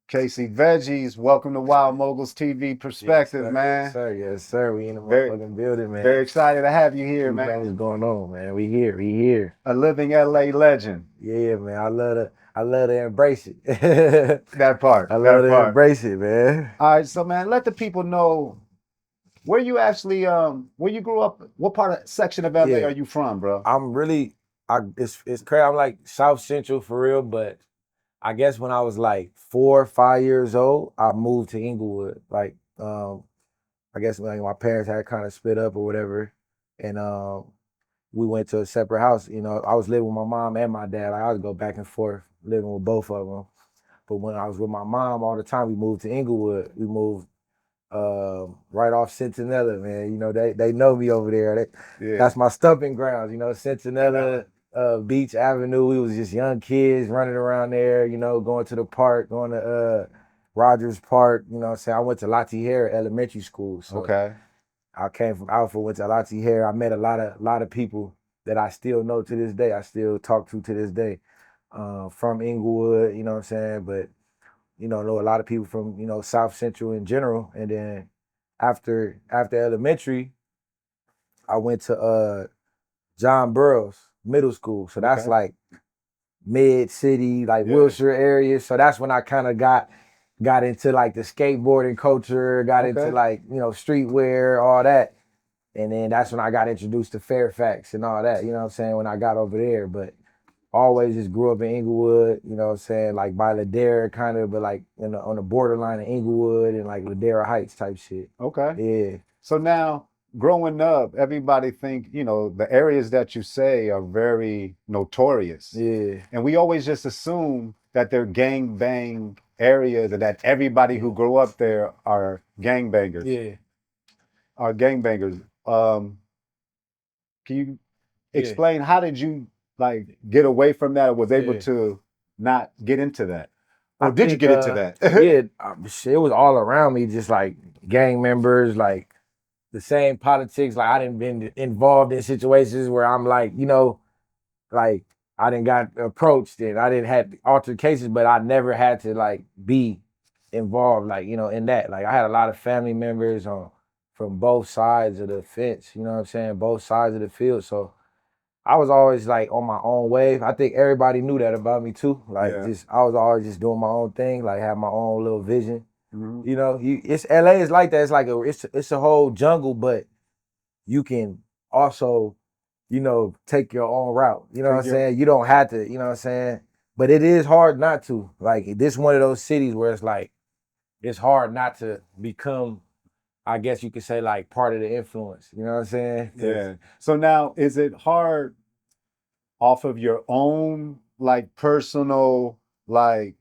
Casey Veggies, welcome to Wild Moguls TV Yes, Perspective, sir. Yes, man. sir. Yes, sir. We in the Very, motherfucking building, very man. excited to have you here, What man. is going on, man? We here. We here. A living LA legend. Yeah, man. I love to embrace it. That part, I love that to part. embrace it, man. All right, so man, let the people know where you actually where you grew up. What part of section of LA Yeah. are you from, bro? I'm really it's crazy. I'm like South Central for real, but I guess when I was like 4 or 5 years old, I moved to Inglewood. I guess like my parents had kind of split up or whatever. And we went to a separate house. I was living with my mom and my dad. Like, I would go back and forth living with both of them. But when I was with my mom all the time, we moved to Inglewood. We moved right off Centinela, man. They know me over there. Yeah. That's my stumping grounds. Centinela, Beach Avenue. We was just young kids running around there. Going to the park, going to Rogers Park. I went to Latier Elementary School. So Okay. I came from Alpha, went to Latier. I met a lot of people that I still know to this day. I still talk to this day from Inglewood. You know what I'm saying? But know a lot of people from South Central in general. And then after elementary, I went to John Burroughs Middle School. So that's Okay. like mid city, like Yeah. Wilshire area. So that's when I kind of got into like the skateboarding culture, got into Okay. like streetwear, all that. And then that's when I got introduced to Fairfax and all that. You know what I'm saying? When I got over there, but always just grew up in Inglewood, you know what I'm saying, like by Ladera kind of, but like on the borderline of Inglewood and like Ladera Heights type shit. Okay. Yeah, So now, growing up, everybody think, the areas that you say are very notorious. yeah, And we always just assume that they're gang bang areas and that everybody who grew up there yeah, are gangbangers. Can you yeah, explain how did you like get away from that or was able yeah. to not get into that? I Or did you think, get into that? yeah, shit, it was all around me, just like gang members, like the same politics. Like I didn't been involved in situations where I'm like, like I didn't got approached and I didn't have altercations, but I never had to like be involved, like in that. Like I had a lot of family members on from both sides of the fence. You know what I'm saying? Both sides of the field. So I was always like on my own wave. I think everybody knew that about me too. Like Yeah. just I was always just doing my own thing, like have my own little vision. Mhm. It's LA is like that. It's like it's a whole jungle, but you can also, take your own route. You know what I'm Take your saying? You don't have to, you know what I'm saying? But it is hard not to. Like this one of those cities where it's like it's hard not to become, I guess you could say, like part of the influence. You know what I'm saying? Yeah. So now is it hard off of your own like personal like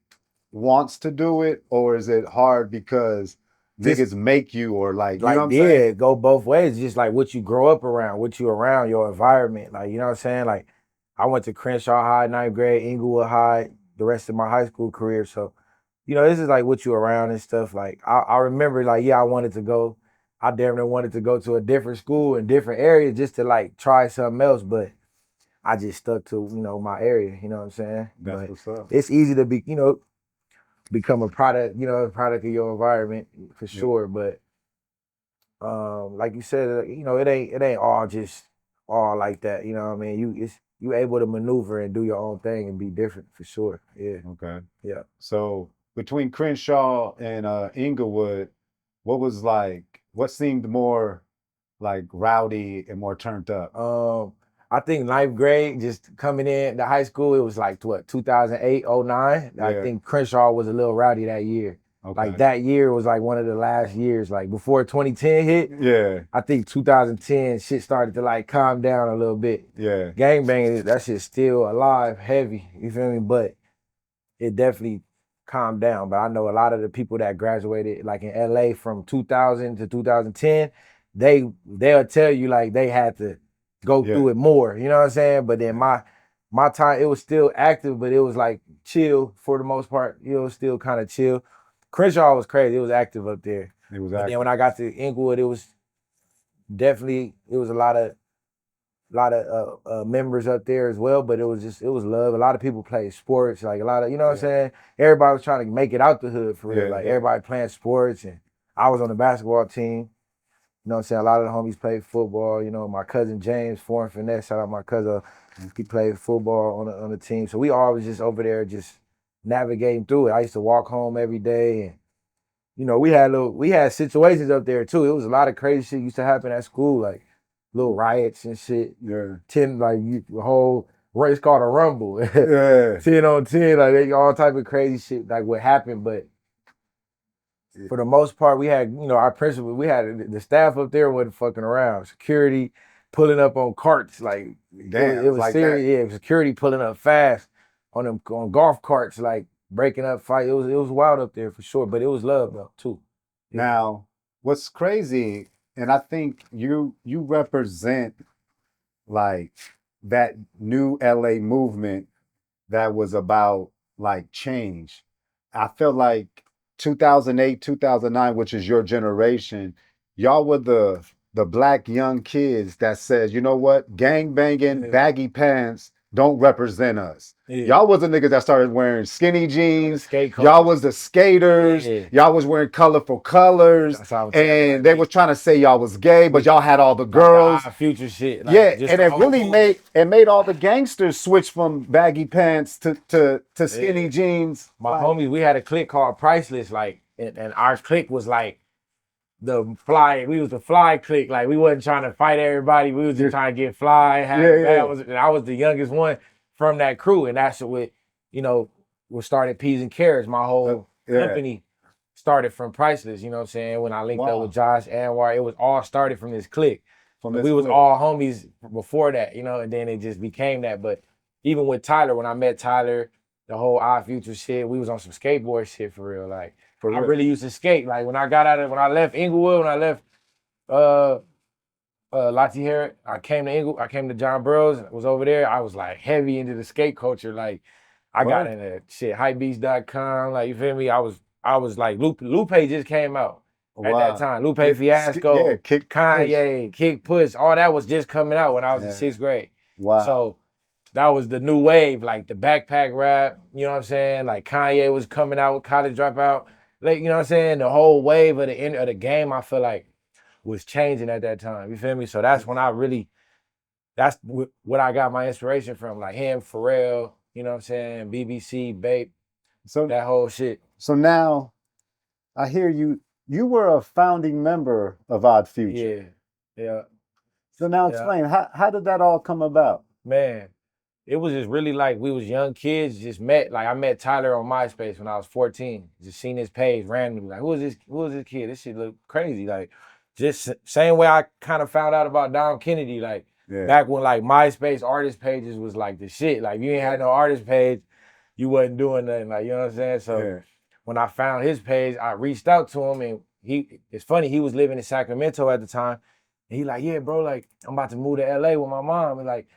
wants to do it, or is it hard because Just niggas make you or like you know like what I'm yeah, saying? it go both ways. Just like what you grow up around, what you around, your environment. Like, you know what I'm saying? Like I went to Crenshaw High, ninth grade, Inglewood High, the rest of my high school career. So, this is like what you around and stuff. Like I remember like, yeah, I wanted to go. I damn near wanted to go to a different school in different areas just to like try something else. But I just stuck to, my area, you know what I'm saying? That's But what's up. it's easy to be, become a product of your environment for Yeah. sure. But like you said, it ain't all just all like that. You know what I mean? You able to maneuver and do your own thing and be different for sure. Yeah, Okay. yeah. So between Crenshaw and Inglewood, what seemed more like rowdy and more turned up? I think ninth grade, just coming in the high school, it was like what 2008, '09. I Yeah. think Crenshaw was a little rowdy that year. Like Okay. that year was like one of the last years, like before 2010 hit. Yeah. I think 2010 shit started to like calm down a little bit. Yeah. Gangbanging, that shit's still alive, heavy. You feel me? But it definitely calmed down. But I know a lot of the people that graduated like in LA from 2000 to 2010, they'll tell you like they had to go Yeah. through it more. You know what I'm saying? But then my time, it was still active, but it was like chill for the most part. It was still kind of chill. Crenshaw was crazy. It was active up there. It was But then when active. I got to Inglewood, it was a lot of members up there as well, but it was love. A lot of people played sports, like a lot of, you know what I'm saying? Everybody was trying to make it out the hood for real. Like everybody playing sports, and I was on the basketball team. You know what I'm saying? A lot of the homies played football. You know, my cousin James, Foreign Finesse, shout out my cousin. He played football on the team. So we all was just over there just navigating through it. I used to walk home every day, and you know, we had situations up there too. It was a lot of crazy shit used to happen at school, like little riots and shit. Yeah. The whole race called a rumble. Yeah. 10 on 10, like all type of crazy shit, like what happened. But for the most part, we had, you know, our principal, we had the staff up there wasn't fucking around. Security pulling up on carts, like Damn, it was like serious. Yeah, security pulling up fast on golf carts, like breaking up fight. It was wild up there for sure, but it was love though too. Now, what's crazy, and I think you represent like that new LA movement that was about like change. I feel like 2008, 2009, which is your generation, y'all were the black young kids that says, you know what, gang banging, baggy pants don't represent us. Y'all was the niggas that started wearing skinny jeans. Y'all was the skaters. Y'all was wearing colorful colors. And they was trying to say y'all was gay, but y'all had all the girls. Future shit. Like, yeah, and it really made all the gangsters switch from baggy pants to skinny jeans. My homies, we had a clique called Priceless, like, and our clique was like we was the fly clique. Like, we wasn't trying to fight everybody. We was just trying to get fly. I was the youngest one from that crew, and that's what, you know, what started Peas and Carrots. My whole company started from Priceless, you know what I'm saying? When I linked up with Josh Anwar, it was all started from this clique. We was all homies before that, you know, and then it just became that. But even with Tyler, when I met Tyler, the whole Odd Future shit, we was on some skateboard shit for real. Like, I really used to skate. Like, when I left Inglewood, when I left Lati Harrod, I came to John Burroughs, was over there. I was like heavy into the skate culture. Like, I got into shit, hypebeast.com. Like, you feel me? I was like, Lupe just came out at that time. Lupe Fiasco, Kanye, Kick Push, all that was just coming out when I was in 6th grade. Wow. So that was the new wave, like the backpack rap, you know what I'm saying? Like, Kanye was coming out with College Dropout. Like, you know what I'm saying? The whole wave of the end of the game, I feel like, was changing at that time. You feel me? So that's when that's what I got my inspiration from. Like him, Pharrell, you know what I'm saying? BBC, Bape, so that whole shit. So now I hear you were a founding member of Odd Future. Yeah. So now explain, how did that all come about? Man, it was just really like we was young kids, just met. Like, I met Tyler on MySpace when I was 14. Just seen his page randomly. Like, who is this kid? This shit look crazy. Like, just same way I kind of found out about Dom Kennedy. Like, back when like MySpace artist pages was like the shit. Like, if you ain't had no artist page, you wasn't doing nothing. Like, you know what I'm saying? So when I found his page, I reached out to him, and it's funny, he was living in Sacramento at the time. And he like, yeah, bro, like, I'm about to move to LA with my mom. And like,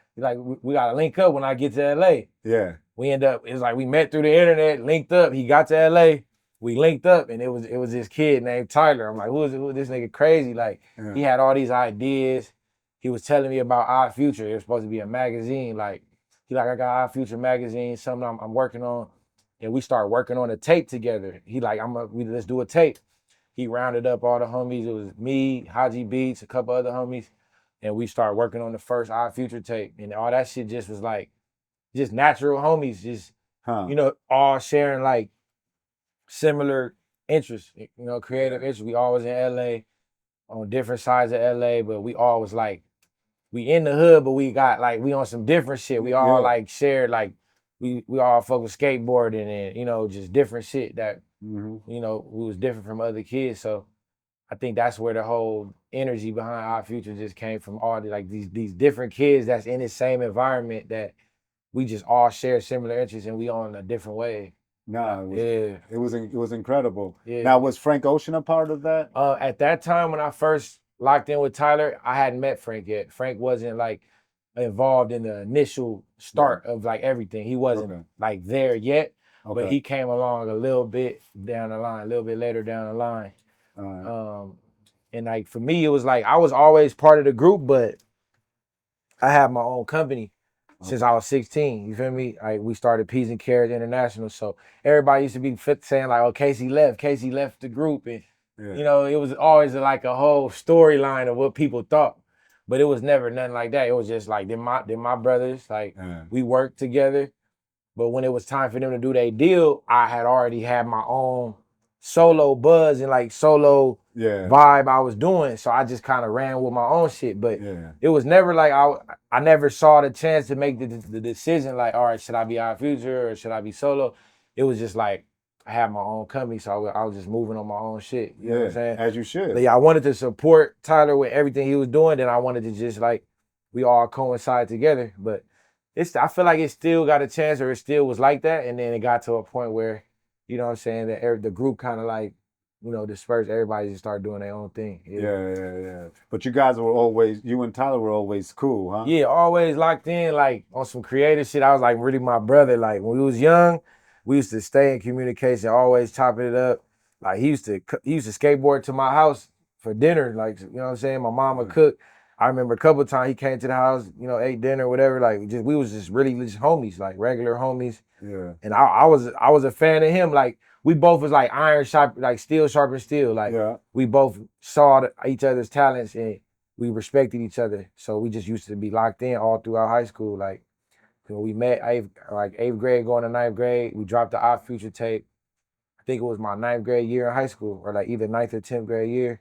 we gotta link up when I get to LA. Yeah. We end up, it's like we met through the internet, linked up. He got to LA, we linked up, and it was this kid named Tyler. I'm like, who is this nigga crazy? Like, he had all these ideas. He was telling me about Odd Future. It was supposed to be a magazine. Like, he like, I got Odd Future magazine, something I'm working on. And we started working on a tape together. He like, let's do a tape. He rounded up all the homies. It was me, Haji Beats, a couple other homies. And we started working on the first Odd Future tape. And all that shit just was like, just natural homies, just, you know, all sharing like similar interests, you know, creative interests. We all was in LA, on different sides of LA, but we all was like, we in the hood, but we got like, we on some different shit. We all like shared, like, we all fuck with skateboarding and, you know, just different shit that, you know, we was different from other kids. So I think that's where the whole energy behind Our Future just came from, all the, like, these different kids that's in the same environment that we just all share similar interests and we on a different way. No, it was incredible. Yeah. Now, was Frank Ocean a part of that? At that time when I first locked in with Tyler, I hadn't met Frank yet. Frank wasn't like involved in the initial start of like everything. He wasn't like there yet, but he came along a little bit down the line, a little bit later down the line. And like for me, it was like I was always part of the group, but I had my own company since I was 16. You feel me? We started Peas and Carrots International. So everybody used to be saying like, "Oh, Casey left the group," and you know, it was always like a whole storyline of what people thought. But it was never nothing like that. It was just like they're my brothers. Like we worked together. But when it was time for them to do their deal, I had already had my own solo buzz and like solo vibe I was doing. So I just kind of ran with my own shit. But it was never like I never saw the chance to make the decision like, all right, should I be Our Future or should I be solo? It was just like I had my own company, so I was just moving on my own shit. You know what I'm saying? As you should. But yeah, I wanted to support Tyler with everything he was doing. Then I wanted to just like we all coincide together. But I feel like it still got a chance, or it still was like that, and then it got to a point where, you know what I'm saying, that the group kind of like, you know, dispersed. Everybody just started doing their own thing. Yeah. But you guys were always, you and Tyler were always cool, huh? Yeah, always locked in, like on some creative shit. I was like really my brother. Like when we was young, we used to stay in communication, always chopping it up. Like he used to skateboard to my house for dinner. Like, you know what I'm saying? My mama cooked. I remember a couple of times he came to the house, you know, ate dinner, whatever. Like we was just really just homies, like regular homies. Yeah. And I was a fan of him. Like we both was like iron sharp, like steel sharpened steel. Like we both saw each other's talents and we respected each other. So we just used to be locked in all throughout high school. Like when we met eighth grade going to ninth grade, we dropped the Our Future tape. I think it was my ninth grade year in high school, or like either ninth or 10th grade year.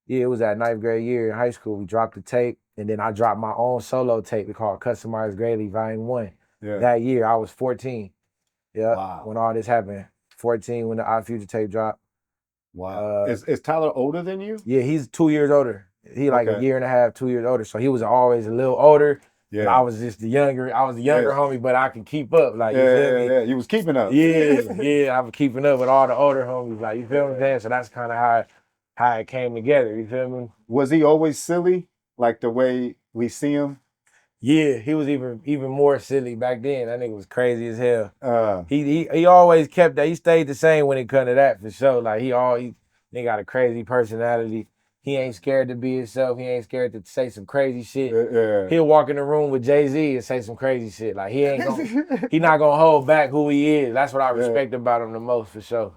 Yeah, it was that ninth grade year in high school. We dropped the tape, and then I dropped my own solo tape called Customized Greatly Volume 1. That year, I was 14. Yeah, wow. When all this happened. 14 when the Our Future tape dropped. Wow. Is Tyler older than you? Yeah, he's 2 years older. He like a year and a half, 2 years older. So he was always a little older. Yeah. I was just the younger homie, but I could keep up. Like, you feel me? Yeah, you was keeping up. Yeah, I was keeping up with all the older homies. Like, you feel what I'm saying? So that's kind of how it came together. You feel me? Was he always silly, like the way we see him? Yeah, he was even more silly back then. That nigga was crazy as hell. He always kept that. He stayed the same when it come to that for sure. Like he got a crazy personality. He ain't scared to be himself. He ain't scared to say some crazy shit. He'll walk in the room with Jay-Z and say some crazy shit. Like he not gonna hold back who he is. That's what I respect about him the most for sure.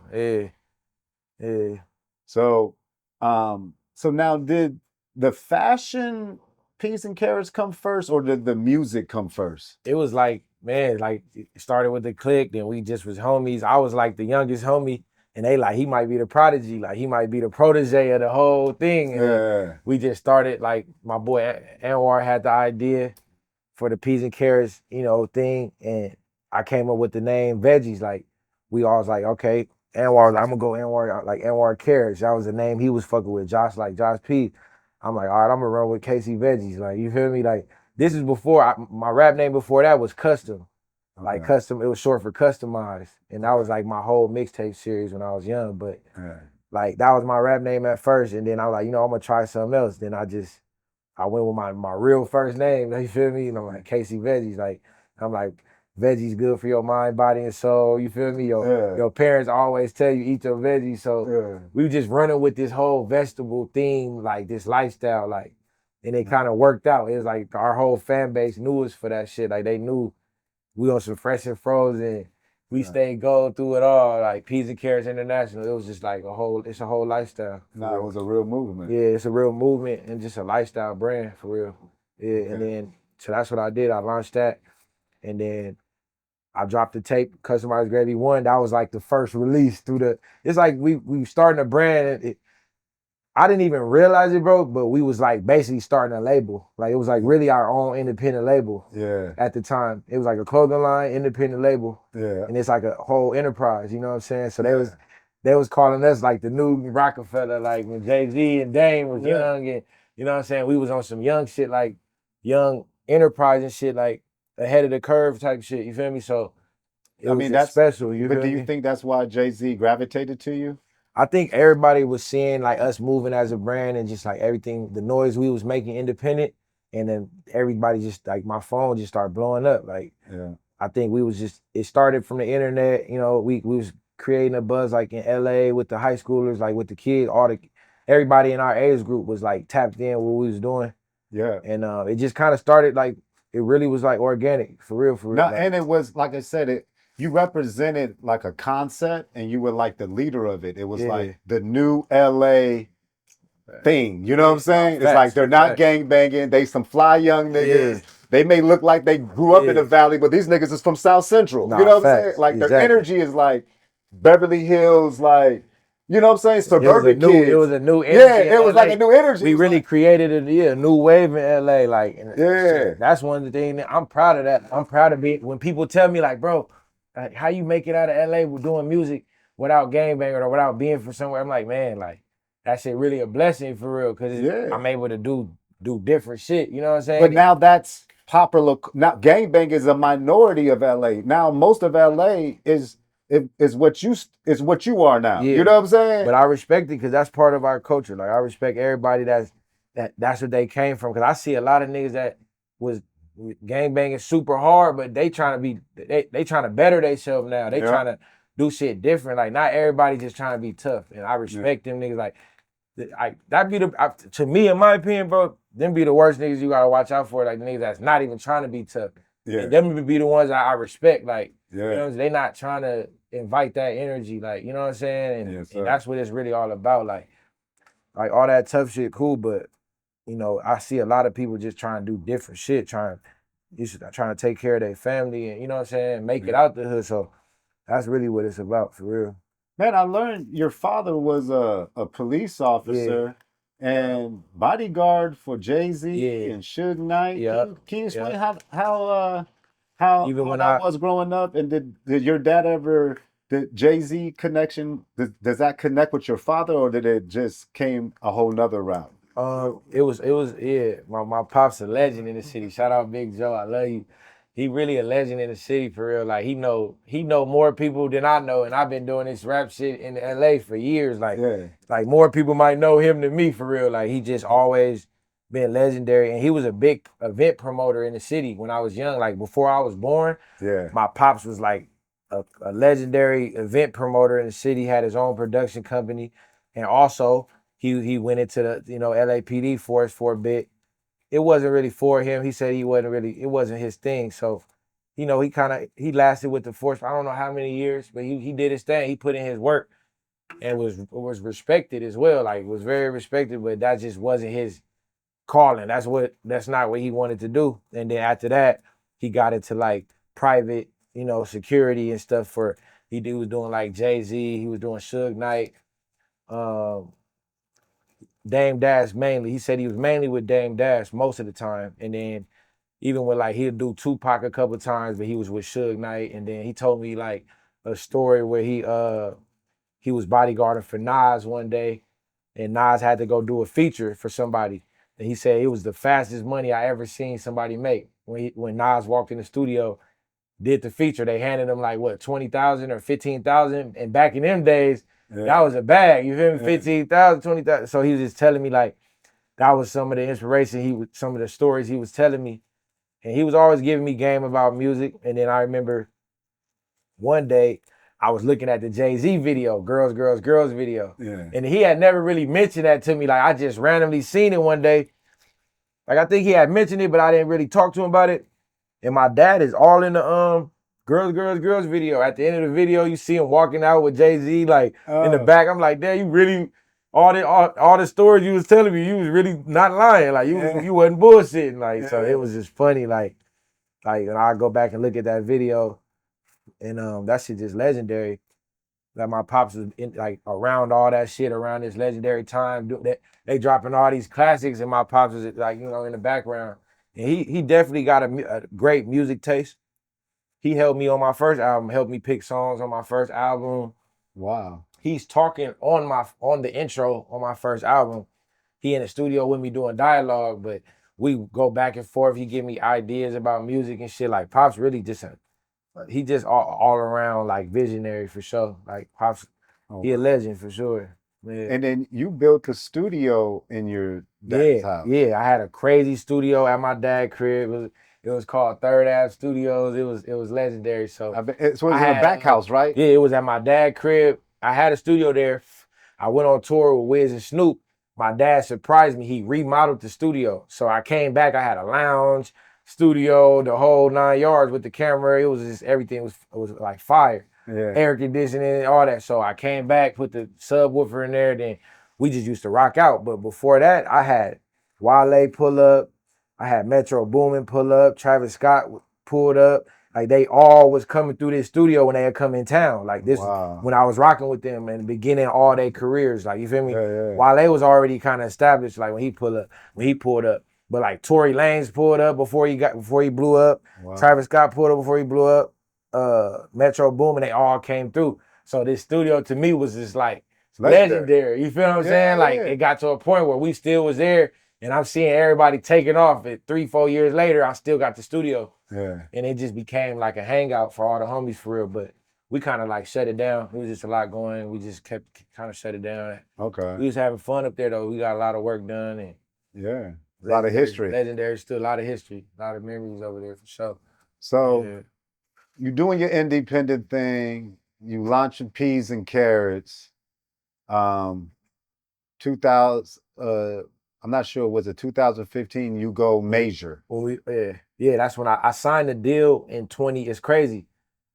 Yeah. So now did the fashion Peas and Carrots come first, or did the music come first? It was like, man, like it started with the clique, then we just was homies. I was like the youngest homie. And they like, he might be the prodigy, like he might be the protege of the whole thing. And we just started, like my boy Anwar had the idea for the Peas and Carrots, you know, thing. And I came up with the name Veggies. Like we all was like, okay, Anwar, I'm gonna go Anwar Carrots. That was the name he was fucking with, Josh P. I'm like, all right, I'm gonna run with Casey Veggies. Like, you feel me? Like this is before, my rap name before that was Custom. Like custom, it was short for customized. And that was like my whole mixtape series when I was young. But like that was my rap name at first. And then I was like, you know, I'm gonna try something else. Then I went with my real first name, you feel me? And I'm like, Casey Veggies. Like, I'm like, veggies good for your mind, body, and soul. You feel me? Your parents always tell you eat your veggies. So we were just running with this whole vegetable theme, like this lifestyle, like, and it kind of worked out. It was like our whole fan base knew us for that shit. Like they knew we on some fresh and frozen. We stayed gold through it all, like Peas and Carrots International. It was just like it's a whole lifestyle. No, it was a real movement. Yeah, it's a real movement and just a lifestyle brand for real. Yeah, and then, so that's what I did. I launched that. And then I dropped the tape, Customized Gravy 1. That was like the first release it's like we starting a brand. I didn't even realize it, bro, but we was like basically starting a label. Like it was like really our own independent label. Yeah. At the time. It was like a clothing line, independent label. Yeah. And it's like a whole enterprise, you know what I'm saying? So they was calling us like the new Rockefeller, like when Jay-Z and Dame was young, and you know what I'm saying? We was on some young shit, like young enterprise and shit, like ahead of the curve type shit, you feel me? So that's special. But do you think that's why Jay-Z gravitated to you? I think everybody was seeing like us moving as a brand and just like everything, the noise we was making independent, and then everybody just like my phone just started blowing up. Like I think it started from the internet, you know, we was creating a buzz like in LA with the high schoolers, like with the kids, everybody in our age group was like tapped in what we was doing. Yeah. And it just kind of started like it really was like organic for real, for real. No, Like, and it was like I said, it you represented like a concept and you were like the leader of it. It was yeah, like the new LA thing. You know what I'm saying? It's like facts, they're not facts. gang banging. They some fly young Yeah, niggas. They may look like they grew up in the yeah. valley, but these niggas is from South Central. You Nah, know what I'm saying? facts. Like their Exactly. energy is like Beverly Hills, like you know what I'm saying? Suburban It kids. was a new Yeah, energy in it was like a LA. new energy. It We was really like, created a new wave in LA. Like, and yeah, shit, that's one of the things I'm proud of that. I'm proud of it. When people tell me like, bro, like, how you make it out of LA with doing music without gangbanging or without being from somewhere? I'm like, man, like that shit really a blessing for real because yeah. I'm able to do different shit. You know what I'm But saying? now that's popular. Now gangbang is a minority of LA. Now most of LA is what you are now. You Yeah, know what I'm saying? but I respect it because that's part of our culture. Like I respect everybody that's what they came from. Because I see a lot of niggas that was gang banging super hard, but they trying to be they trying to better themselves now. They Yeah, trying to do shit different. Like not everybody just trying to be tough, and I yeah, respect them niggas. Like that be to me in my opinion, bro. Them be the worst niggas you gotta watch out for. Like the niggas that's not even trying to be tough. And yeah, them be the ones I respect. Like you yeah. know, they not trying to invite that energy. Like you know what I'm saying. And Yes, and sir. that's what it's really all about. Like all that tough shit, cool. But you know, I see a lot of people just trying to do different shit, trying to take care of their family, and you know what I'm saying, make it Yeah. out the hood. So that's really what it's about for real. Man, I learned your father was a police Yeah, officer and bodyguard for Jay-Z yeah, and Suge Knight. yeah, Can you yeah. explain how Even when that I was growing up? And did your dad ever the Jay-Z connection? Does that connect with your father, or did it just came a whole nother route? it was yeah. My pop's a legend in the city. Shout out Big Joe, I love you. He really a legend in the city for real. Like he know more people than I know, and I've been doing this rap shit in LA for years. Yeah, Like more people might know him than me for real. Like he just always been legendary, and he was a big event promoter in the city when I was young. Like before I was born, yeah, my pops was like a legendary event promoter in the city. Had his own production company, and also he went into the LAPD force for a bit. It wasn't really for him. He said it wasn't his thing. So, he lasted with the force. I don't know how many years, but he did his thing. He put in his work and was respected as well. Like was very respected, but that just wasn't his calling. That's not what he wanted to do. And then after that, he got into like private, security and stuff he was doing like Jay-Z, he was doing Suge Knight, um, Dame Dash mainly. He said he was mainly with Dame Dash most of the time. And then even with like he'd do Tupac a couple times, but he was with Suge Knight. And then he told me like a story where he was bodyguarding for Nas one day, and Nas had to go do a feature for somebody. And he said it was the fastest money I ever seen somebody make. When Nas walked in the studio, did the feature, they handed him like what 20,000 or 15,000. And back in them days, yeah, that was a bag. You feel me? yeah. 15,000, 20,000. So he was just telling me like that was some of the inspiration some of the stories he was telling me. And he was always giving me game about music. And then I remember one day I was looking at the Jay-Z video, Girls, Girls, Girls video. Yeah. And he had never really mentioned that to me. Like I just randomly seen it one day. Like I think he had mentioned it, but I didn't really talk to him about it. And my dad is all in the Girls, Girls, Girls video. At the end of the video, you see him walking out with Jay-Z like in the Oh, back. I'm like, Dad, you really all the stories you was telling me, you was really not lying. Like yeah, you wasn't bullshitting. Like so it yeah, was just funny. Like when I go back and look at that video, and that shit just legendary. Like my pops was like around all that shit around this legendary time. They dropping all these classics, and my pops was like in the background. And he definitely got a great music taste. He helped me on my first album, helped me pick songs on my first album. wow. He's talking on the intro on my first album. He in the studio with me doing dialogue, but we go back and forth. He give me ideas about music and shit. Like Pops really he just all around like visionary for sure. Like Pops, he a Oh, legend for sure. Yeah. and then you built a studio in your dad's Yeah, house. yeah. I had a crazy studio at my dad's crib. It was called Third Ave Studios. It was legendary. So It was I in a had back house, right? yeah, it was at my dad's crib. I had a studio there. I went on tour with Wiz and Snoop. my dad surprised me. He remodeled the studio. So I came back, I had a lounge, studio, the whole 9 yards with the camera. It was just everything was like fire. Yeah. Air conditioning, all that. So I came back, put the subwoofer in there, then we just used to rock out. But before that, I had Wale pull up, I had Metro Boomin pull up, Travis Scott pulled up. Like they all was coming through this studio when they had come in town. Like this, when I was rocking with them in the beginning of all their careers. Like you feel me? Yeah. Wale was already kind of established. Like when he pulled up. But like Tory Lanez pulled up before he blew up. Wow. Travis Scott pulled up before he blew up. Metro Boomin, they all came through. So this studio to me was just like legendary. You feel what I'm saying? Like it got to a point where we still was there. And I'm seeing everybody taking off. At 3-4 years later, I still got the studio. Yeah. And it just became like a hangout for all the homies for real. But we kind of like shut it down. It was just a lot going. We just kept kind of shut it down. Okay. We was having fun up there though. We got a lot of work done and yeah, a lot of history. Legendary, still a lot of history, a lot of memories over there for sure. So you doing your independent thing. You launching Peas and Carrots. 2000. I'm not sure, was it 2015 you go major? Well, that's when I signed the deal in 20. It's crazy.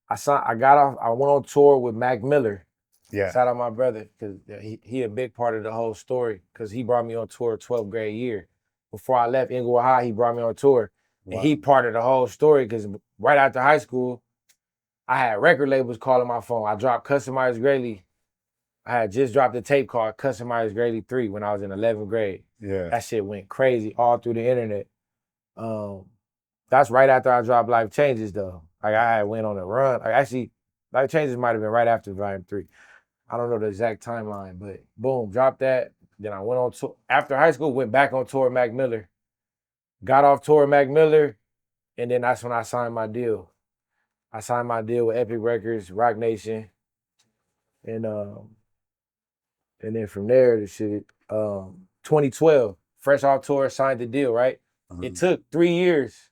I went on tour with Mac Miller. Yeah. Shout out my brother, because he a big part of the whole story, because he brought me on tour 12th grade year. Before I left Inglewood High, he brought me on tour. Wow. And he part of the whole story, because right after high school, I had record labels calling my phone. I dropped Customized Greatly. I had just dropped the tape called Customized Greatly 3 when I was in 11th grade. Yeah. That shit went crazy all through the internet. That's right after I dropped Life Changes though. Like I had went on a run. Like actually, Life Changes might have been right after Volume 3. I don't know the exact timeline, but boom, dropped that. Then I went on tour. After high school, went back on tour with Mac Miller. Got off tour with Mac Miller, and then that's when I signed my deal. I signed my deal with Epic Records, Rock Nation, and then from there, the shit, 2012, fresh off tour, signed the deal, right? It took 3 years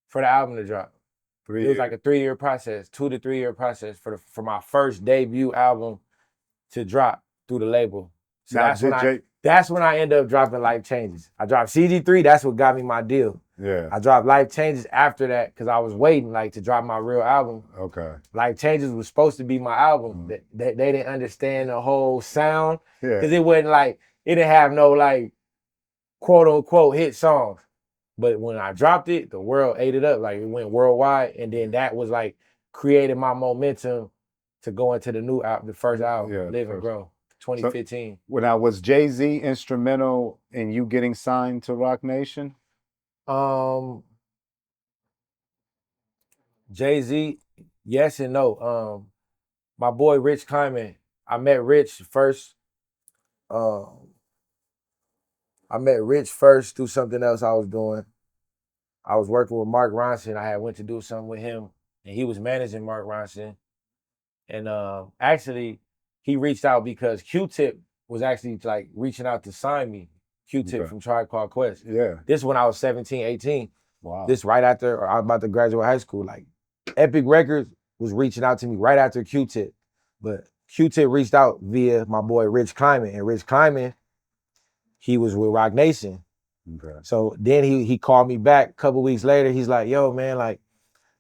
for the album to drop. It was like a 3-year process, 2 to 3 year process for my first debut album to drop through the label. So that's when I ended up dropping Life Changes. I dropped CG3, that's what got me my deal. Yeah. I dropped Life Changes after that because I was waiting like to drop my real album. Okay. Life Changes was supposed to be my album. They didn't understand the whole sound. Yeah. Because it wasn't like, it didn't have no like quote unquote hit songs. But when I dropped it, the world ate it up. Like it went worldwide. And then that was like created my momentum to go into the new album, the first album, Live and Grow, 2015. So, when I was Jay-Z instrumental in you getting signed to Rock Nation? Jay-Z, yes and no. My boy Rich Klyman, I met Rich first. I met Rich first through something else I was doing. I was working with Mark Ronson. I had went to do something with him, and he was managing Mark Ronson. And actually, he reached out because Q-Tip was actually like reaching out to sign me. Q-Tip from Tribe Called Quest. Yeah. This when I was 17, 18. Wow. This right after I was about to graduate high school. Like Epic Records was reaching out to me right after Q-Tip. But Q-Tip reached out via my boy Rich Klyman. And Rich Klyman, he was with Rock Nation. Okay. So then he called me back a couple weeks later. He's like, yo, man, like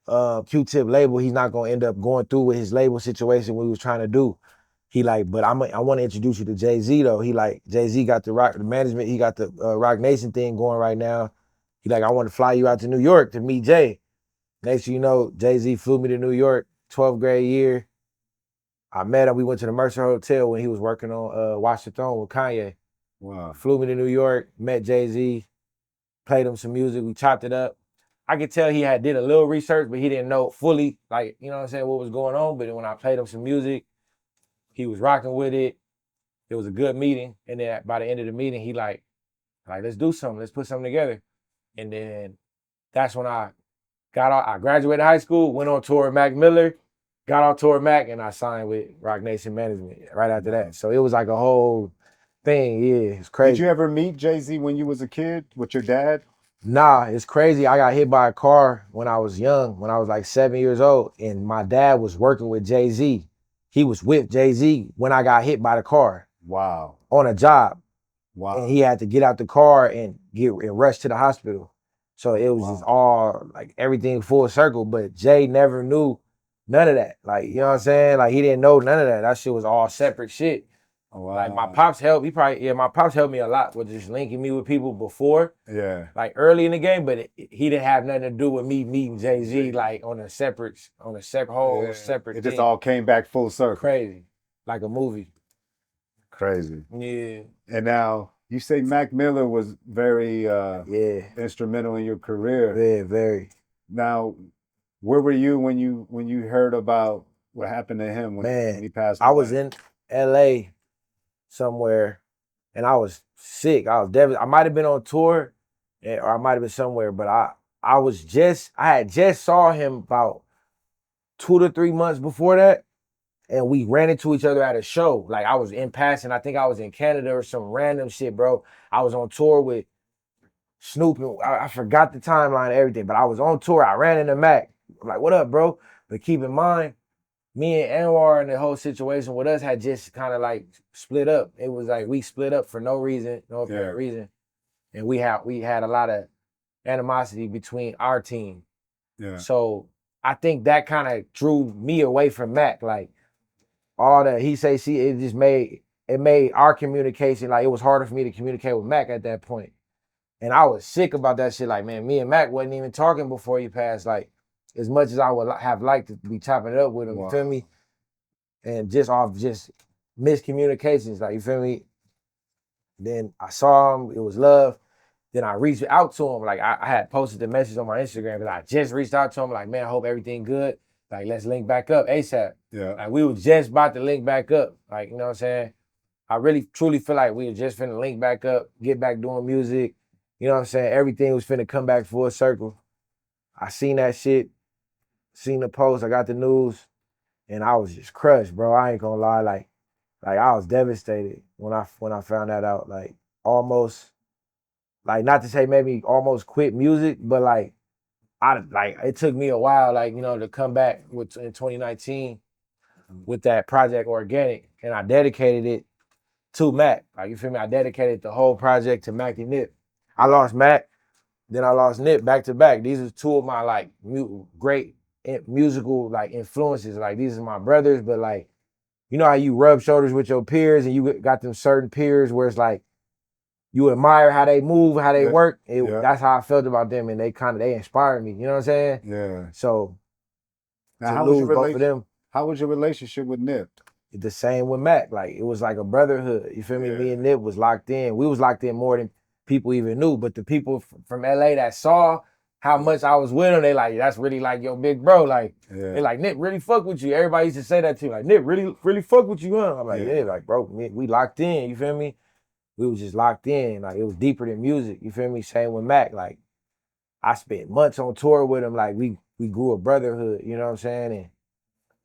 Q-Tip label, he's not gonna end up going through with his label situation what he was trying to do. He like, but I want to introduce you to Jay-Z though. He like, Jay-Z got the management, he got the Rock Nation thing going right now. He like, I want to fly you out to New York to meet Jay. Next thing you know, Jay-Z flew me to New York, 12th grade year. I met him, we went to the Mercer Hotel when he was working on Watch the Throne with Kanye. Wow. Flew me to New York, met Jay-Z, played him some music, we chopped it up. I could tell he did a little research, but he didn't know fully, like, you know what I'm saying, what was going on. But when I played him some music, he was rocking with it. It was a good meeting. And then by the end of the meeting, he like, let's do something. Let's put something together. And then that's when I graduated high school, went on tour with Mac Miller, got on tour with Mac, and I signed with Rock Nation Management right after that. So it was like a whole thing. Yeah, it's crazy. Did you ever meet Jay-Z when you was a kid with your dad? Nah, it's crazy. I got hit by a car when I was young, when I was like 7 years old, and my dad was working with Jay-Z. He was with Jay-Z when I got hit by the car. Wow. On a job. Wow. and he had to get out the car and rush to the hospital. So it was just Wow. all like everything full circle. But Jay never knew none of that. Like, you know what I'm saying? Like he didn't know none of that. That shit was all separate shit. Wow. Like my pops helped. My pops helped me a lot with just linking me with people before, Yeah. like early in the game. But he didn't have nothing to do with me meeting Jay-Z like on a separate whole separate It just thing. all came back full circle. Crazy, like a movie. Crazy. Yeah, And now you say Mac Miller was very yeah, instrumental in your career. very, very. Now, where were you when you heard about what happened to him when Man, he passed I away? was in LA somewhere and I was sick. I was devastated. I might have been on tour or I might have been somewhere, but I had just saw him about 2 to 3 months before that. And we ran into each other at a show. Like I was in passing. I think I was in Canada or some random shit, bro. I was on tour with Snoop and I forgot the timeline and everything, but I was on tour. I ran into Mac. I'm like, what up, bro? But keep in mind, me and Anwar and the whole situation with us had just kind of like split up. It was like we split up for no reason, no apparent reason. And we had a lot of animosity between our team. Yeah. So I think that kind of drew me away from Mac. Like all that he say, see, it made our communication, like it was harder for me to communicate with Mac at that point. And I was sick about that shit. Like, man, me and Mac wasn't even talking before he passed. Like, as much as I would have liked to be chopping it up with him, Wow. you feel me? And just off just miscommunications, like, you feel me? Then I saw him, it was love. Then I reached out to him. Like, I had posted the message on my Instagram, but I just reached out to him, like, man, I hope everything good. Like, let's link back up ASAP. Yeah. Like, we were just about to link back up. Like, you know what I'm saying? I really, truly feel like we were just finna link back up, get back doing music. You know what I'm saying? Everything was finna come back full circle. I seen that shit, seen the post, I got the news, and I was just crushed, bro. I ain't gonna lie. Like I was devastated when I found that out. Like almost, like not to say maybe almost quit music, but like it took me a while, like, you know, to come back in 2019 with that project Organic, and I dedicated it to Mac. Like, you feel me? I dedicated the whole project to Mac and Nip. I lost Mac, then I lost Nip back to back. These are two of my like great musical like influences. Like these are my brothers, but like, you know how you rub shoulders with your peers and you got them certain peers where it's like you admire how they move, how they work. That's how I felt about them, and they inspired me. You know what I'm saying? Yeah. So Now, to how was lose both of them, how was your relationship with Nip? the same with Mac. Like it was like a brotherhood. You feel me? Me and Nip was locked in. We was locked in more than people even knew. But the people from LA that saw how much I was with him, they like, that's really like your big bro. Like they like, Nip really fuck with you. Everybody used to say that to me. Like, Nip really fuck with you, huh? I'm like, yeah, like bro, we locked in, you feel me? We was just locked in. Like it was deeper than music, you feel me? Same with Mac. Like I spent months on tour with him. Like we grew a brotherhood, you know what I'm saying? And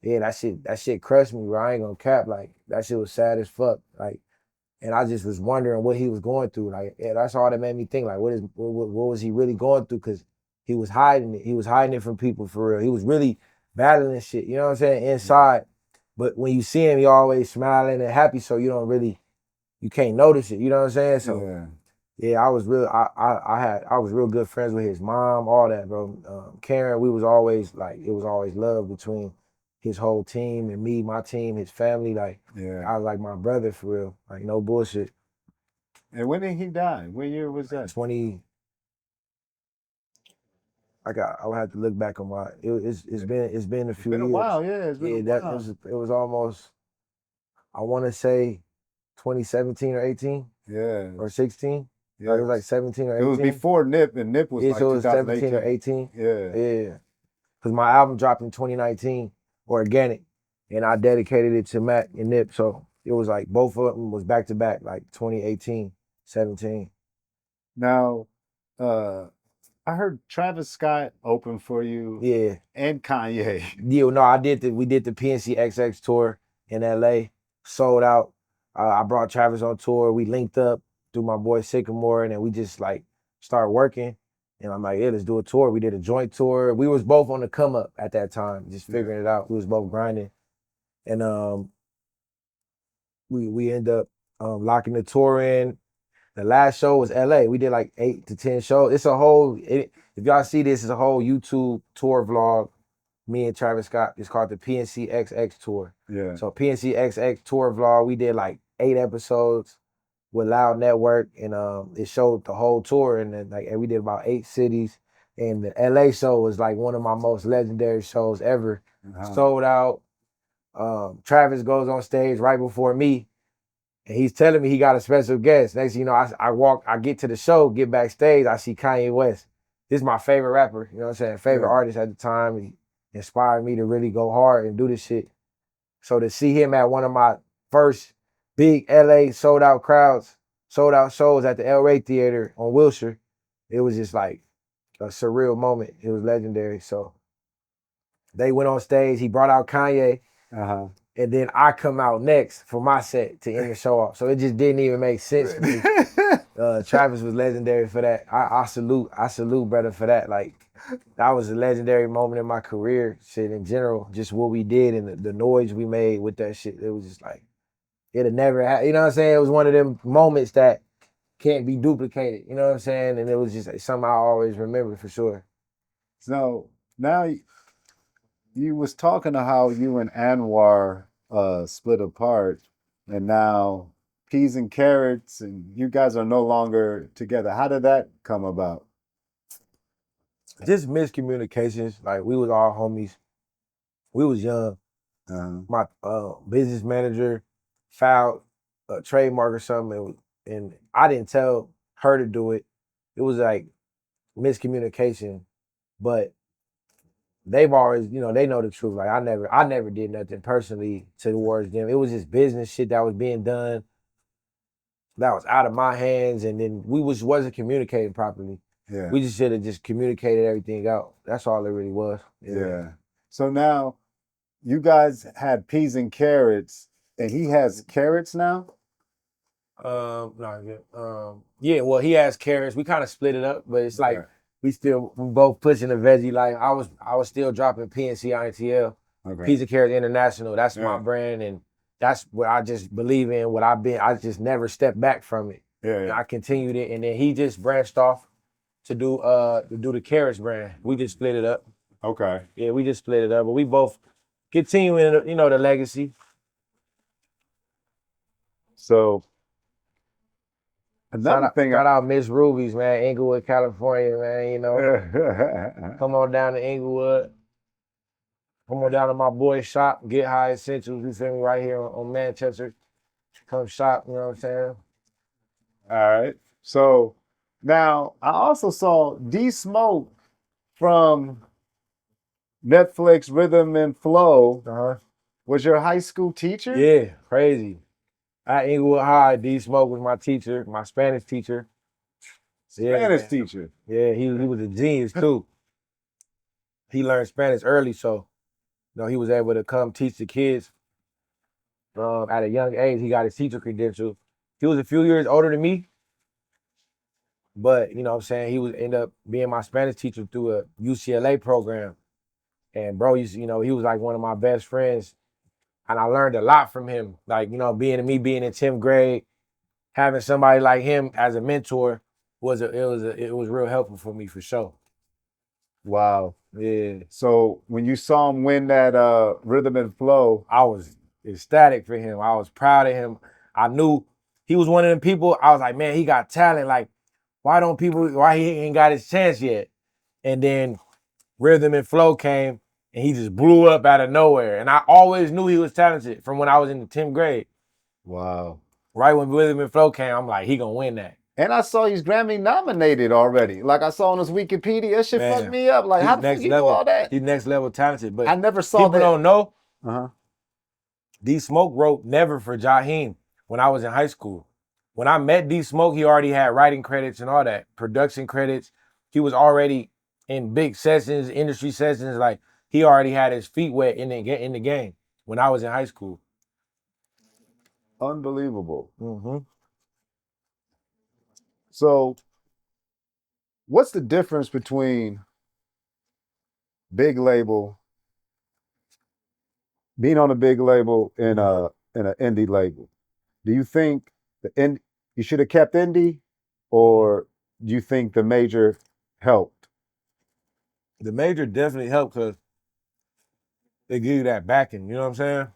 yeah, that shit crushed me, bro. I ain't gonna cap. Like that shit was sad as fuck. Like, and I just was wondering what he was going through. Like, yeah, that's all that made me think. Like, what was he really going through? Because he was hiding it. He was hiding it from people for real. He was really battling shit. You know what I'm saying? Inside. But when you see him, he always smiling and happy. So you can't notice it. You know what I'm saying? So yeah, I was I was real good friends with his mom, all that, bro. Karen, we was always like, it was always love between his whole team and me, my team, his family. Like, I was like my brother for real. Like, no bullshit. And when did he die? What year was that? 20. I would have to look back on my. It's been a few years. Been a while, yeah. It's been a while. It was almost, I want to say 2017 or 18. Yeah. Or 16. Yeah. Like, it was like 17 or 18. It was before Nip, and Nip was like so it was 2018. 17 or 18. Yeah. Yeah. Because my album dropped in 2019, Organic, and I dedicated it to Mac and Nip. So it was like both of them was back to back, like 2018, 17. Now, I heard Travis Scott opened for you. Yeah. And Kanye. Yeah, no, we did the PNC XX tour in LA, sold out. I brought Travis on tour. We linked up through my boy Sycamore, and then we just like started working. And I'm like, yeah, let's do a tour. We did a joint tour. We was both on the come up at that time, just figuring it out. We was both grinding. And we end up locking the tour in. The last show was LA. We did like 8 to 10 shows. It's a whole, if y'all see this, it's a whole YouTube tour vlog. Me and Travis Scott. It's called the PNCXX tour. Yeah. So PNCXX tour vlog, we did like 8 episodes with Loud Network, and it showed the whole tour, and then and we did about 8 cities. And the LA show was like one of my most legendary shows ever. Sold out. Travis goes on stage right before me, and he's telling me he got a special guest. Next thing you know, I get to the show, get backstage, I see Kanye West. This is my favorite rapper, you know what I'm saying? Favorite artist at the time. He inspired me to really go hard and do this shit. So to see him at one of my first big LA sold out shows at the El Rey Theater on Wilshire, it was just like a surreal moment. It was legendary. So they went on stage, he brought out Kanye. And then I come out next for my set to end the show off. So it just didn't even make sense to me. Travis was legendary for that. I salute brother for that. Like, that was a legendary moment in my career, shit, in general. Just what we did and the noise we made with that shit. It was just like, it'd never happened. You know what I'm saying? It was one of them moments that can't be duplicated. You know what I'm saying? And it was just something I always remember for sure. So now you was talking to how you and Anwar split apart, and now peas and carrots, and you guys are no longer together. How did that come about? Just miscommunications. Like, we was all homies. We was young. My business manager filed a trademark or something, and I didn't tell her to do it. It was like miscommunication, but they've always, they know the truth. Like, I never did nothing personally towards them. It was just business shit that was being done that was out of my hands, and then we wasn't communicating properly. Yeah. We just should have just communicated everything out. That's all it really was. Yeah. So now you guys had peas and carrots, and he has carrots now? Yeah, well, he has carrots. We kind of split it up, but it's like we both pushing the veggie life. I was still dropping PNC INTL, Peas and Carrots International. That's my brand, and that's what I just believe in. What I just never stepped back from it. And I continued it, and then he just branched off to do the carrots brand. We just split it up. Okay. Yeah, we just split it up, but we both continuing, the legacy. So Shout out Miss Ruby's, man, Inglewood, California, man, come on down to Inglewood. Come on down to my boy's shop, Get High Essentials, you feel me, right here on Manchester. Come shop, you know what I'm saying? All right. So now I also saw D Smoke from Netflix Rhythm and Flow was your high school teacher? Yeah, crazy. At Inglewood High, D Smoke was my teacher, my Spanish teacher. Spanish teacher. Yeah, he was a genius too. He learned Spanish early, so he was able to come teach the kids at a young age. He got his teacher credential. He was a few years older than me, but you know what I'm saying, he would end up being my Spanish teacher through a UCLA program. And bro, he was like one of my best friends. And I learned a lot from him. Like, being in 10th grade, having somebody like him as a mentor it was real helpful for me for sure. Wow. Yeah. So when you saw him win that Rhythm and Flow, I was ecstatic for him. I was proud of him. I knew he was one of them people. I was like, man, he got talent. Like, why he ain't got his chance yet? And then Rhythm and Flow came, and he just blew up out of nowhere. And I always knew he was talented from when I was in the 10th grade. Wow. Right when Rhythm and Flow came, I'm like, he gonna win that. And I saw he's Grammy nominated already. Like I saw on his Wikipedia, that shit fucked me up. Like, how the fuck you do all that? He's next level talented, but I never saw that. People don't know. D Smoke wrote Never for Jaheim when I was in high school. When I met D Smoke, he already had writing credits and all that, production credits. He was already in big sessions, industry sessions. Like, he already had his feet wet in the game when I was in high school. Unbelievable. So, what's the difference between big label, being on a big label, and an indie label? Do you think you should have kept indie, or do you think the major helped? The major definitely helped because they give you that backing. You know what I'm saying?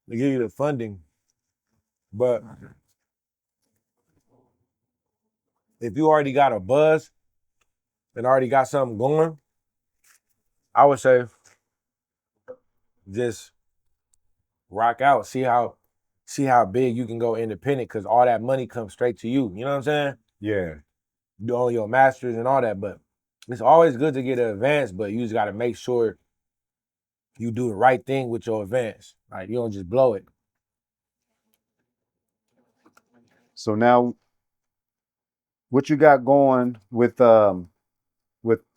They give you the funding. But if you already got a buzz and already got something going, I would say just rock out. See how big you can go independent because all that money comes straight to you. You know what I'm saying? Yeah. Do all your masters and all that. But it's always good to get an advance, but you just got to make sure you do the right thing with your advance. Like you don't just blow it. So now, what you got going with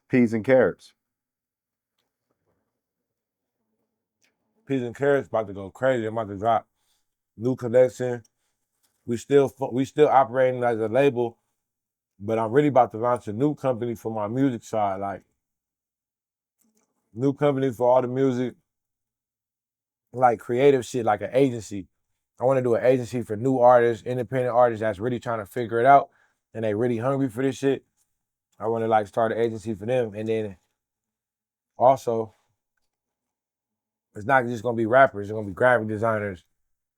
peas and carrots? Peas and Carrots about to go crazy. I'm about to drop new collection. We still operating as a label, but I'm really about to launch a new company for my music side. Like new company for all the music, like creative shit, like an agency. I want to do an agency for new artists, independent artists that's really trying to figure it out and they really hungry for this shit. I want to like start an agency for them. And then also, it's not just gonna be rappers, it's gonna be graphic designers,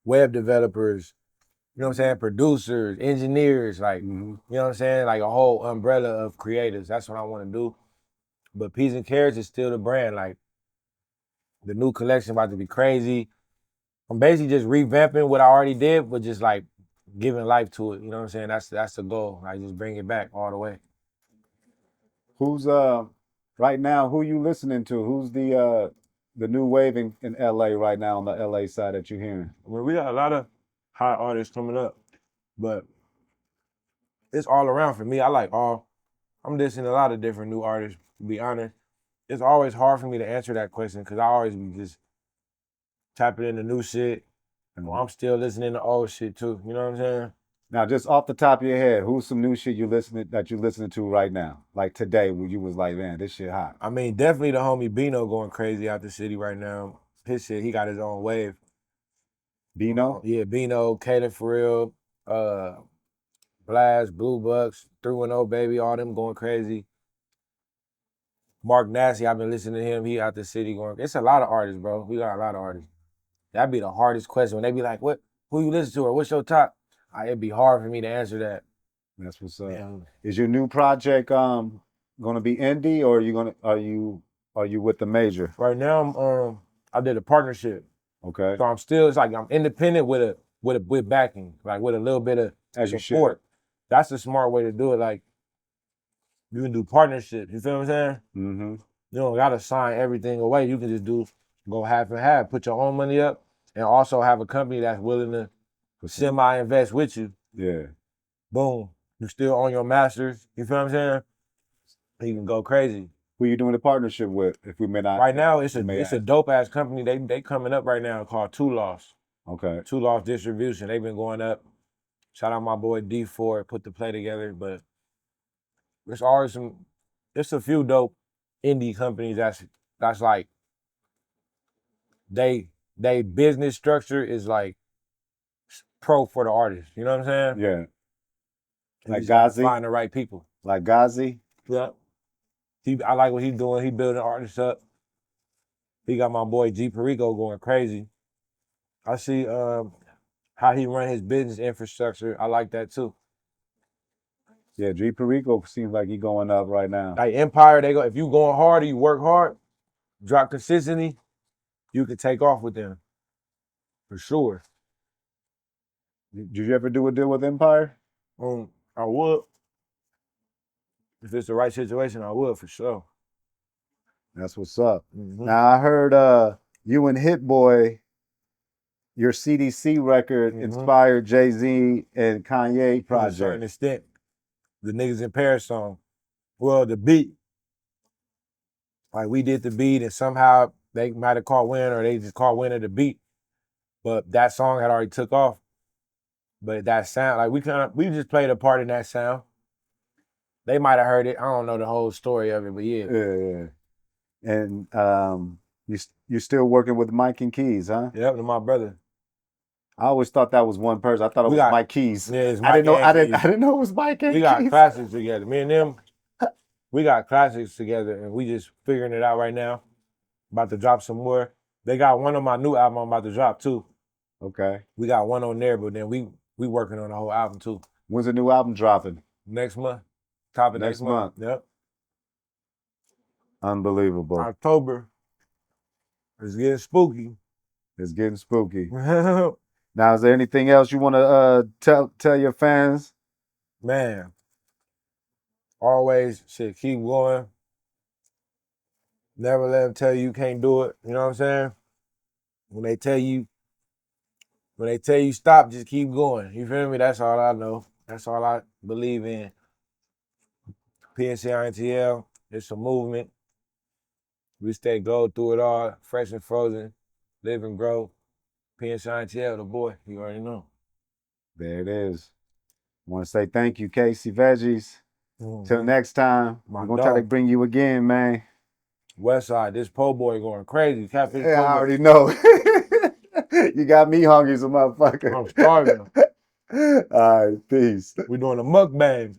web developers, you know what I'm saying? Producers, engineers, like, you know what I'm saying? Like a whole umbrella of creators. That's what I want to do. But Peas and Carrots is still the brand. Like the new collection about to be crazy. I'm basically just revamping what I already did, but just like giving life to it. You know what I'm saying? That's the goal. Like just bring it back all the way. Who's right now? Who you listening to? Who's the new wave in LA right now on the LA side that you're hearing? Well, we got a lot of hot artists coming up, but it's all around for me. I'm listening to a lot of different new artists, to be honest. It's always hard for me to answer that question because I always be just tapping into new shit. Well, I'm still listening to old shit too. You know what I'm saying? Now, just off the top of your head, who's some new shit you're listening to right now? Like today, where you was like, man, this shit hot. I mean, definitely the homie Bino going crazy out the city right now. His shit, he got his own wave. Bino? Yeah, Bino, Cater for real, Blast, Blue Bucks, 310 Baby, all them going crazy. Mark Nasty, I've been listening to him. He out the city going. It's a lot of artists, bro. We got a lot of artists. That'd be the hardest question when they be like, "What? Who you listen to, or what's your top?" It'd be hard for me to answer that. That's what's up. Yeah. Is your new project gonna be indie, or are you with the major? Right now, I did a partnership, Okay. so I'm still. It's like I'm independent with backing, like with a little bit of As you support. That's a smart way to do it. Like you can do partnerships. You feel what I'm saying? Mm-hmm. You don't gotta sign everything away. You can just go half and half, put your own money up, and also have a company that's willing to semi-invest with you. Yeah. Boom. You still own your masters. You feel what I'm saying? You can go crazy. Who you doing the partnership with? If we may not. Right now, it's may a ask. dope ass company. They coming up right now called Two Loss. Okay. Two Loss Distribution. They've been going up. Shout out my boy D4 put the play together. But there's always there's a few dope indie companies that's like they business structure is like pro for the artist. You know what I'm saying? Yeah. You Like just gotta Gazi? find the right people. Like Gazi? Yeah. I like what he's doing. He building artists up. He got my boy G Perico going crazy. I see how he run his business infrastructure. I like that too. Yeah, G Perico seems like he going up right now. Like Empire, they go. If you going hard or you work hard, drop consistently, you can take off with them for sure. Did you ever do a deal with Empire? I would. If it's the right situation, I would for sure. That's what's up. Mm-hmm. Now I heard you and Hit Boy, your CDC record inspired Jay-Z and Kanye project. To a certain extent, the Niggas in Paris song. Well, the beat. Like we did the beat and somehow they might have caught wind or they just caught wind of the beat. But that song had already took off. But that sound, like we just played a part in that sound. They might have heard it. I don't know the whole story of it, but yeah. Yeah. And you're still working with Mike and Keys, huh? Yep, and my brother. I always thought that was one person. I thought it We was got Mike Keys. yeah, it's I didn't Mike know. and I Keys. didn't know it was Mike We and got Keys. classics together. Me and them, we got classics together, and we just figuring it out right now. About to drop some more. They got one on my new album I'm about to drop too. Okay. We got one on there, but then we working on the whole album too. When's the new album dropping? Next month, top of next month. Yep. Unbelievable. October. It's getting spooky. It's getting spooky. Man, Now, is there anything else you want to tell your fans? always shit, keep going. Never let them tell you can't do it. You know what I'm saying? When they tell you stop, just keep going. You feel me? That's all I know. That's all I believe in. PNCINTL, it's a movement. We stay gold through it all, fresh and frozen, live and grow. PNCINTL, the boy, you already know. There it is. I want to say thank you, Casey Veggies. Till next time, we're going to try to bring you again, man. Westside, this po' boy going crazy. Catfish Yeah, po' I boy. already know. You got me hungry as a motherfucker. I'm starving. All right, peace. We're doing a mukbang.